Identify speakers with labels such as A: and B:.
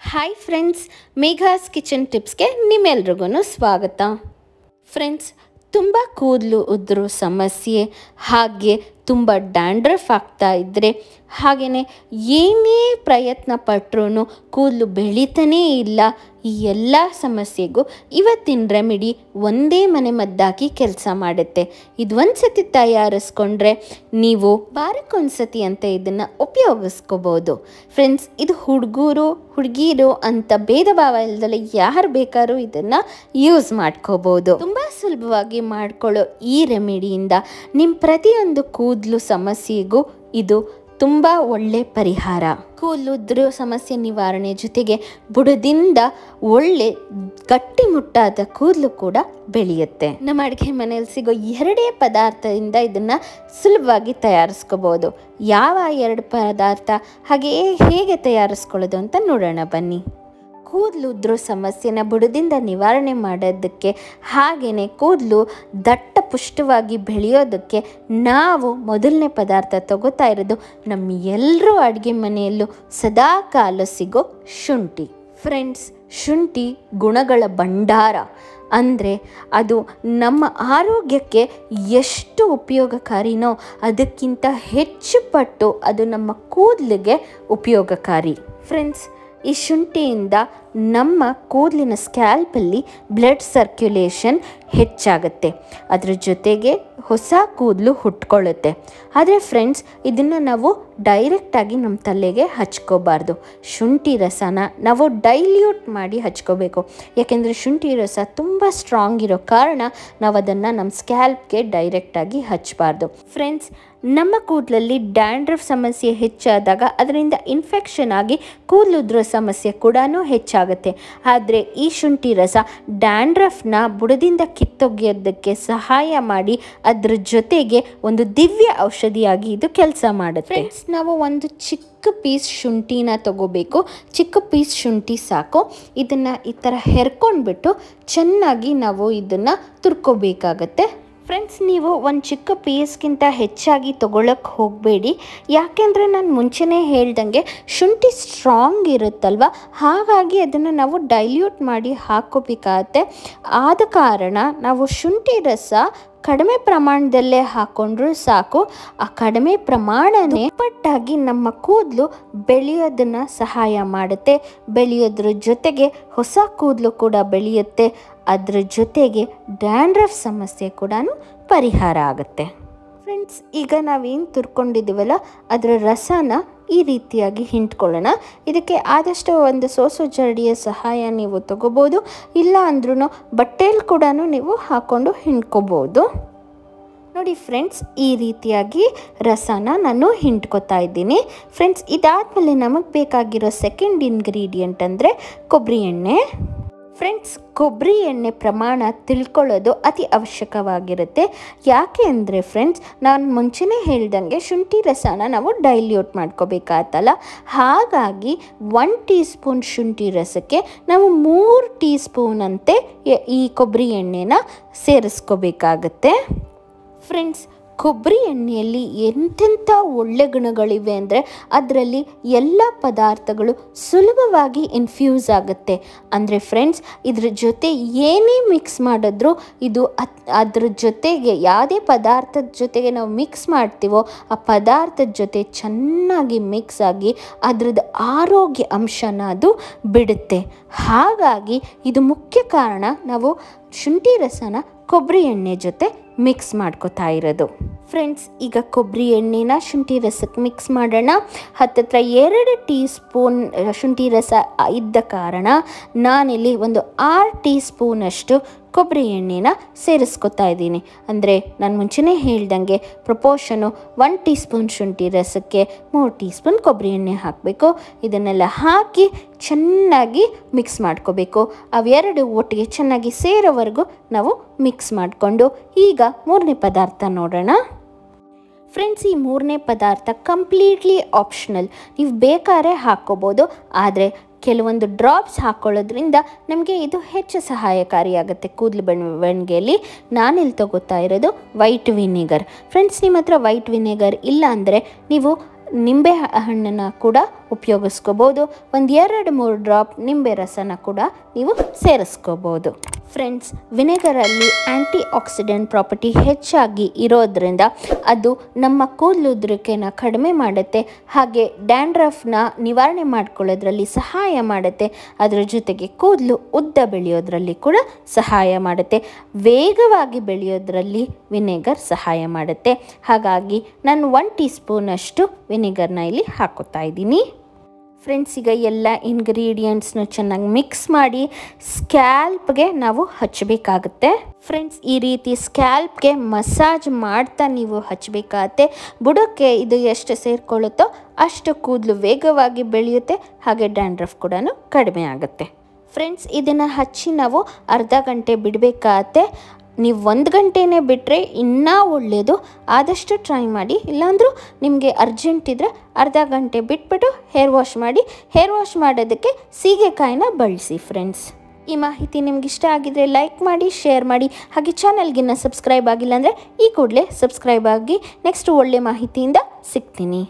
A: Hi friends, ಮೇಘಾಸ್ kitchen ಟಿಪ್ಸ್ಗೆ ನಿಮ್ಮೆಲ್ರಿಗೂ ಸ್ವಾಗತ. Friends, ತುಂಬ ಕೂದಲು ಉದುರೋ ಸಮಸ್ಯೆ, ಹಾಗೆ ತುಂಬ ಡ್ಯಾಂಡ್ರಫ್ ಆಗ್ತಾ ಇದ್ದರೆ, ಹಾಗೆಯೇ ಏನೇ ಪ್ರಯತ್ನ ಪಟ್ಟರೂ ಕೂದಲು ಬೆಳೀತಾನೇ ಇಲ್ಲ, ಈ ಎಲ್ಲ ಸಮಸ್ಯೆಗೂ ಇವತ್ತಿನ ರೆಮಿಡಿ ಒಂದೇ ಮನೆ ಮದ್ದಾಗಿ ಕೆಲಸ ಮಾಡುತ್ತೆ. ಇದು ಒಂದು ಸತಿ ತಯಾರಿಸ್ಕೊಂಡ್ರೆ ನೀವು ವಾರಕ್ಕೊಂದ್ಸತಿ ಅಂತ ಇದನ್ನು ಉಪಯೋಗಿಸ್ಕೋಬೋದು. ಫ್ರೆಂಡ್ಸ್, ಇದು ಹುಡುಗರು ಹುಡುಗಿರು ಅಂತ ಭೇದ ಭಾವ ಇಲ್ಲದಲ್ಲ ಯಾರು ಬೇಕಾದ್ರೂ ಇದನ್ನು ಯೂಸ್ ಮಾಡ್ಕೋಬೋದು. ತುಂಬ ಸುಲಭವಾಗಿ ಮಾಡ್ಕೊಳ್ಳೋ ಈ ರೆಮಿಡಿಯಿಂದ ನಿಮ್ಮ ಪ್ರತಿಯೊಂದು ಕೂದಲು ಸಮಸ್ಯೆಗೂ ಇದು ತುಂಬ ಒಳ್ಳೆ ಪರಿಹಾರ. ಕೂದಲು ಉದುರೋ ಸಮಸ್ಯೆ ನಿವಾರಣೆ ಜೊತೆಗೆ ಬುಡದಿಂದ ಒಳ್ಳೆ ಗಟ್ಟಿಮುಟ್ಟಾದ ಕೂದಲು ಕೂಡ ಬೆಳೆಯುತ್ತೆ. ನಮ್ಮ ಅಡುಗೆ ಮನೆಯಲ್ಲಿ ಸಿಗೋ ಎರಡೇ ಪದಾರ್ಥದಿಂದ ಇದನ್ನು ಸುಲಭವಾಗಿ ತಯಾರಿಸ್ಕೋಬೋದು. ಯಾವ ಎರಡು ಪದಾರ್ಥ ಹಾಗೆ ಹೇಗೆ ತಯಾರಿಸ್ಕೊಳ್ಳೋದು ಅಂತ ನೋಡೋಣ ಬನ್ನಿ. ಕೂದಲು ಉದುರೋ ಸಮಸ್ಯೆನ ಬುಡದಿಂದ ನಿವಾರಣೆ ಮಾಡೋದಕ್ಕೆ, ಹಾಗೆಯೇ ಕೂದಲು ದಟ್ಟ ಪುಷ್ಟವಾಗಿ ಬೆಳೆಯೋದಕ್ಕೆ ನಾವು ಮೊದಲನೇ ಪದಾರ್ಥ ತಗೋತಾ ಇರೋದು ನಮ್ಮ ಎಲ್ಲರೂ ಅಡುಗೆ ಮನೆಯಲ್ಲೂ ಸದಾ ಕಾಲ ಸಿಗೋ ಶುಂಠಿ. ಫ್ರೆಂಡ್ಸ್, ಶುಂಠಿ ಗುಣಗಳ ಭಂಡಾರ. ಅಂದರೆ ಅದು ನಮ್ಮ ಆರೋಗ್ಯಕ್ಕೆ ಎಷ್ಟು ಉಪಯೋಗಕಾರಿನೋ ಅದಕ್ಕಿಂತ ಹೆಚ್ಚು ಪಟ್ಟು ಅದು ನಮ್ಮ ಕೂದಲಿಗೆ ಉಪಯೋಗಕಾರಿ. ಫ್ರೆಂಡ್ಸ್, ಈ ಶುಂಠಿಯಿಂದ ನಮ್ಮ ಕೂದಲಿನ ಸ್ಕ್ಯಾಲ್ಪಲ್ಲಿ ಬ್ಲಡ್ ಸರ್ಕ್ಯುಲೇಷನ್ ಹೆಚ್ಚಾಗುತ್ತೆ, ಅದರ ಜೊತೆಗೆ ಹೊಸ ಕೂದಲು ಹುಟ್ಕೊಳ್ಳುತ್ತೆ. ಆದರೆ ಫ್ರೆಂಡ್ಸ್, ಇದನ್ನು ನಾವು ಡೈರೆಕ್ಟಾಗಿ ನಮ್ಮ ತಲೆಗೆ ಹಚ್ಕೋಬಾರ್ದು. ಶುಂಠಿ ರಸನ ನಾವು ಡೈಲ್ಯೂಟ್ ಮಾಡಿ ಹಚ್ಕೋಬೇಕು. ಯಾಕೆಂದರೆ ಶುಂಠಿ ರಸ ತುಂಬ ಸ್ಟ್ರಾಂಗ್ ಇರೋ ಕಾರಣ ನಾವು ಅದನ್ನು ನಮ್ಮ ಸ್ಕ್ಯಾಲ್ಪ್ಗೆ ಡೈರೆಕ್ಟಾಗಿ ಹಚ್ಚಬಾರ್ದು. ಫ್ರೆಂಡ್ಸ್, ನಮ್ಮ ಕೂದಲಲ್ಲಿ ಡ್ಯಾಂಡ್ರಫ್ ಸಮಸ್ಯೆ ಹೆಚ್ಚಾದಾಗ ಅದರಿಂದ ಇನ್ಫೆಕ್ಷನ್ ಆಗಿ ಕೂದಲು ಉದುರೋ ಸಮಸ್ಯೆ ಕೂಡ ಹೆಚ್ಚಾಗುತ್ತೆ. ಆದರೆ ಈ ಶುಂಠಿ ರಸ ಡ್ಯಾಂಡ್ರಫ್ನ ಬುಡದಿಂದ ಕಿತ್ತೊಗೆಯೋದಕ್ಕೆ ಸಹಾಯ ಮಾಡಿ ಅದರ ಜೊತೆಗೆ ಒಂದು ದಿವ್ಯ ಔಷಧಿಯಾಗಿ ಇದು ಕೆಲಸ ಮಾಡುತ್ತೆ. ಫ್ರೆಂಡ್ಸ್, ನಾವು ಒಂದು ಚಿಕ್ಕ ಪೀಸ್ ಶುಂಠಿನ ತಗೋಬೇಕು. ಚಿಕ್ಕ ಪೀಸ್ ಶುಂಠಿ ಸಾಕು. ಇದನ್ನು ಈ ಥರ ಹೆರ್ಕೊಂಡ್ಬಿಟ್ಟು ಚೆನ್ನಾಗಿ ನಾವು ಇದನ್ನು ತುರ್ಕೋಬೇಕಾಗತ್ತೆ. ಫ್ರೆಂಡ್ಸ್, ನೀವು ಒಂದು ಚಿಕ್ಕ ಪೀಸ್ಗಿಂತ ಹೆಚ್ಚಾಗಿ ತೊಗೊಳಕ್ಕೆ ಹೋಗಬೇಡಿ. ಯಾಕೆಂದರೆ ನಾನು ಮುಂಚೆನೇ ಹೇಳ್ದಂಗೆ ಶುಂಠಿ ಸ್ಟ್ರಾಂಗ್ ಇರುತ್ತಲ್ವ, ಹಾಗಾಗಿ ಅದನ್ನು ನಾವು ಡೈಲ್ಯೂಟ್ ಮಾಡಿ ಹಾಕ್ಕೋಬೇಕಾಗತ್ತೆ. ಆದ ಕಾರಣ ನಾವು ಶುಂಠಿ ರಸ ಕಡಿಮೆ ಪ್ರಮಾಣದಲ್ಲೇ ಹಾಕ್ಕೊಂಡ್ರೂ ಸಾಕು. ಆ ಕಡಿಮೆ ಪ್ರಮಾಣನೇ ಪಟ್ಟಾಗಿ ನಮ್ಮ ಕೂದಲು ಬೆಳೆಯೋದನ್ನು ಸಹಾಯ ಮಾಡುತ್ತೆ. ಬೆಳೆಯೋದ್ರ ಜೊತೆಗೆ ಹೊಸ ಕೂದಲು ಕೂಡ ಬೆಳೆಯುತ್ತೆ. ಅದರ ಜೊತೆಗೆ ಡ್ಯಾಂಡ್ರಫ್ ಸಮಸ್ಯೆ ಕೂಡ ಪರಿಹಾರ ಆಗುತ್ತೆ. ಫ್ರೆಂಡ್ಸ್, ಈಗ ನಾವೇನು ತುರ್ಕೊಂಡಿದ್ದೀವಲ್ಲ ಅದರ ರಸನ ಈ ರೀತಿಯಾಗಿ ಹಿಂಡ್ಕೊಳ್ಳೋಣ. ಇದಕ್ಕೆ ಆದಷ್ಟು ಒಂದು ಸೋಸು ಜರಡಿಯ ಸಹಾಯ ನೀವು ತಗೋಬೋದು, ಇಲ್ಲ ಅಂದ್ರೂ ಬಟ್ಟೆಯಲ್ಲಿ ಕೂಡ ನೀವು ಹಾಕ್ಕೊಂಡು ಹಿಂಡ್ಕೋಬೋದು. ನೋಡಿ ಫ್ರೆಂಡ್ಸ್, ಈ ರೀತಿಯಾಗಿ ರಸನ ನಾನು ಹಿಂಡ್ಕೊತಾ ಇದ್ದೀನಿ. ಫ್ರೆಂಡ್ಸ್, ಇದಾದಮೇಲೆ ನಮಗೆ ಬೇಕಾಗಿರೋ ಸೆಕೆಂಡ್ ಇಂಗ್ರೀಡಿಯೆಂಟ್ ಅಂದರೆ ಕೊಬ್ಬರಿ ಎಣ್ಣೆ. ಫ್ರೆಂಡ್ಸ್, ಕೊಬ್ಬರಿ ಎಣ್ಣೆ ಪ್ರಮಾಣ ತಿಳ್ಕೊಳ್ಳೋದು ಅತಿ ಅವಶ್ಯಕವಾಗಿರುತ್ತೆ. ಯಾಕೆ ಅಂದರೆ ಫ್ರೆಂಡ್ಸ್, ನಾನು ಮುಂಚೆನೇ ಹೇಳ್ದಂಗೆ ಶುಂಠಿ ರಸನ ನಾವು ಡೈಲ್ಯೂಟ್ ಮಾಡ್ಕೋಬೇಕಾಗತ್ತಲ್ಲ, ಹಾಗಾಗಿ 1 ಟೀ ಸ್ಪೂನ್ ಶುಂಠಿ ರಸಕ್ಕೆ ನಾವು 3 ಟೀ ಸ್ಪೂನ್ ಅಂತೆ ಈ ಕೊಬ್ಬರಿ ಎಣ್ಣೆನ ಸೇರಿಸ್ಕೋಬೇಕಾಗತ್ತೆ. ಫ್ರೆಂಡ್ಸ್, ಕೊಬ್ಬರಿ ಎಣ್ಣೆಯಲ್ಲಿ ಎಂತೆಂಥ ಒಳ್ಳೆ ಗುಣಗಳಿವೆ ಅಂದರೆ ಅದರಲ್ಲಿ ಎಲ್ಲ ಪದಾರ್ಥಗಳು ಸುಲಭವಾಗಿ ಇನ್ಫ್ಯೂಸ್ ಆಗುತ್ತೆ. ಅಂದರೆ ಫ್ರೆಂಡ್ಸ್, ಇದ್ರ ಜೊತೆ ಏನೇ ಮಿಕ್ಸ್ ಮಾಡಿದ್ರೂ ಇದು ಅದ್ರ ಜೊತೆಗೆ ಯಾವುದೇ ಪದಾರ್ಥದ ಜೊತೆಗೆ ನಾವು ಮಿಕ್ಸ್ ಮಾಡ್ತೀವೋ ಆ ಪದಾರ್ಥದ ಜೊತೆ ಚೆನ್ನಾಗಿ ಮಿಕ್ಸ್ ಆಗಿ ಅದರದ್ದು ಆರೋಗ್ಯ ಅಂಶನ ಅದು ಬಿಡುತ್ತೆ. ಹಾಗಾಗಿ ಇದು ಮುಖ್ಯ ಕಾರಣ ನಾವು ಶುಂಠಿ ರಸನ ಕೊಬ್ಬರಿ ಎಣ್ಣೆ ಜೊತೆ ಮಿಕ್ಸ್ ಮಾಡ್ಕೋತಾ ಇರೋದು. ಫ್ರೆಂಡ್ಸ್, ಈಗ ಕೊಬ್ಬರಿ ಎಣ್ಣೆನ ಶುಂಠಿ ರಸಕ್ಕೆ ಮಿಕ್ಸ್ ಮಾಡೋಣ. ಹತ್ತತ್ರ 2 ಟೀ ಸ್ಪೂನ್ ಶುಂಠಿ ರಸ ಇದ್ದ ಕಾರಣ ನಾನಿಲ್ಲಿ ಒಂದು 6 ಟೀ ಸ್ಪೂನಷ್ಟು ಕೊಬ್ಬರಿ ಎಣ್ಣೆನ ಸೇರಿಸ್ಕೊತಾ ಇದ್ದೀನಿ. ಅಂದರೆ ನಾನು ಮುಂಚೆನೇ ಹೇಳ್ದಂಗೆ ಪ್ರಪೋರ್ಷನು 1 ಟೀ ಸ್ಪೂನ್ ಶುಂಠಿ ರಸಕ್ಕೆ 3 ಟೀ ಸ್ಪೂನ್ ಕೊಬ್ಬರಿ ಎಣ್ಣೆ ಹಾಕಬೇಕು. ಇದನ್ನೆಲ್ಲ ಹಾಕಿ ಚೆನ್ನಾಗಿ ಮಿಕ್ಸ್ ಮಾಡ್ಕೋಬೇಕು. ಅವೆರಡು ಒಟ್ಟಿಗೆ ಚೆನ್ನಾಗಿ ಸೇರೋವರೆಗೂ ನಾವು ಮಿಕ್ಸ್ ಮಾಡಿಕೊಂಡು ಈಗ ಮೂರನೇ ಪದಾರ್ಥ ನೋಡೋಣ. ಫ್ರೆಂಡ್ಸ್, ಈ ಮೂರನೇ ಪದಾರ್ಥ ಕಂಪ್ಲೀಟ್ಲಿ ಆಪ್ಷನಲ್, ನೀವು ಬೇಕಾದ್ರೆ ಹಾಕ್ಕೋಬೋದು. ಆದರೆ ಕೆಲವೊಂದು ಡ್ರಾಪ್ಸ್ ಹಾಕ್ಕೊಳ್ಳೋದ್ರಿಂದ ನಮಗೆ ಇದು ಹೆಚ್ಚು ಸಹಾಯಕಾರಿಯಾಗುತ್ತೆ ಕೂದಲು ಬೆಳವಣಿಗೆಯಲ್ಲಿ. ನಾನಿಲ್ಲಿ ತಗೋತಾ ಇರೋದು ವೈಟ್ ವಿನೆಗರ್. ಫ್ರೆಂಡ್ಸ್, ನಿಮ್ಮ ಹತ್ರ ವೈಟ್ ವಿನೆಗರ್ ಇಲ್ಲ ಅಂದರೆ ನೀವು ನಿಂಬೆ ಹಣ್ಣನ್ನು ಕೂಡ ಉಪಯೋಗಿಸ್ಕೋಬೋದು. ಒಂದು 2-3 ಡ್ರಾಪ್ ನಿಂಬೆ ರಸನ ಕೂಡ ನೀವು ಸೇರಿಸ್ಕೋಬೋದು. ಫ್ರೆಂಡ್ಸ್, ವಿನೆಗರಲ್ಲಿ ಆ್ಯಂಟಿ ಆಕ್ಸಿಡೆಂಟ್ ಪ್ರಾಪರ್ಟಿ ಹೆಚ್ಚಾಗಿ ಇರೋದ್ರಿಂದ ಅದು ನಮ್ಮ ಕೂದಲು ಉದುರಿಕೆನ ಕಡಿಮೆ ಮಾಡುತ್ತೆ, ಹಾಗೆ ಡ್ಯಾಂಡ್ರಫ್ನ ನಿವಾರಣೆ ಮಾಡ್ಕೊಳ್ಳೋದ್ರಲ್ಲಿ ಸಹಾಯ ಮಾಡುತ್ತೆ. ಅದರ ಜೊತೆಗೆ ಕೂದಲು ಉದ್ದ ಬೆಳೆಯೋದ್ರಲ್ಲಿ ಕೂಡ ಸಹಾಯ ಮಾಡುತ್ತೆ. ವೇಗವಾಗಿ ಬೆಳೆಯೋದ್ರಲ್ಲಿ ವಿನೆಗರ್ ಸಹಾಯ ಮಾಡುತ್ತೆ. ಹಾಗಾಗಿ ನಾನು 1 ಟೀ ಸ್ಪೂನಷ್ಟು ವಿನೆಗರ್ನ ಇಲ್ಲಿ ಹಾಕೋತಾ ಇದ್ದೀನಿ. ಫ್ರೆಂಡ್ಸ್, ಈಗ ಎಲ್ಲ ಇಂಗ್ರೀಡಿಯೆಂಟ್ಸ್ನ ಚೆನ್ನಾಗಿ ಮಿಕ್ಸ್ ಮಾಡಿ ಸ್ಕ್ಯಾಲ್ಪ್ಗೆ ನಾವು ಹಚ್ಚಬೇಕಾಗುತ್ತೆ. ಫ್ರೆಂಡ್ಸ್, ಈ ರೀತಿ ಸ್ಕ್ಯಾಲ್ಪ್ಗೆ ಮಸಾಜ್ ಮಾಡ್ತಾ ನೀವು ಹಚ್ಚಬೇಕಾಗತ್ತೆ. ಬುಡಕ್ಕೆ ಇದು ಎಷ್ಟು ಸೇರಿಕೊಳ್ಳುತ್ತೋ ಅಷ್ಟು ಕೂದಲು ವೇಗವಾಗಿ ಬೆಳೆಯುತ್ತೆ, ಹಾಗೆ ಡ್ಯಾಂಡ್ರಫ್ ಕೂಡ ಕಡಿಮೆ ಆಗುತ್ತೆ. ಫ್ರೆಂಡ್ಸ್, ಇದನ್ನು ಹಚ್ಚಿ ನಾವು ಅರ್ಧ ಗಂಟೆ ಬಿಡಬೇಕಾಗತ್ತೆ. ನೀವು 1 ಗಂಟೆನೇ ಬಿಟ್ಟರೆ ಇನ್ನೂ ಒಳ್ಳೆಯದು. ಆದಷ್ಟು ಟ್ರೈ ಮಾಡಿ. ಇಲ್ಲಾಂದ್ರೂ ನಿಮಗೆ ಅರ್ಜೆಂಟ್ ಇದ್ದರೆ ಅರ್ಧ ಗಂಟೆ ಬಿಟ್ಬಿಟ್ಟು ಹೇರ್ ವಾಶ್ ಮಾಡಿ. ಹೇರ್ ವಾಶ್ ಮಾಡೋದಕ್ಕೆ ಸೀಗೆಕಾಯಿನ ಬಳಸಿ. ಫ್ರೆಂಡ್ಸ್, ಈ ಮಾಹಿತಿ ನಿಮ್ಗೆ ಇಷ್ಟ ಆಗಿದ್ರೆ ಲೈಕ್ ಮಾಡಿ, ಶೇರ್ ಮಾಡಿ, ಹಾಗೆ ಚಾನಲ್ಗಿನ್ನ ಸಬ್ಸ್ಕ್ರೈಬ್ ಆಗಿಲ್ಲ ಅಂದರೆ ಈ ಕೂಡಲೇ ಸಬ್ಸ್ಕ್ರೈಬ್ ಆಗಿ. ನೆಕ್ಸ್ಟ್ ಒಳ್ಳೆ ಮಾಹಿತಿಯಿಂದ ಸಿಗ್ತೀನಿ.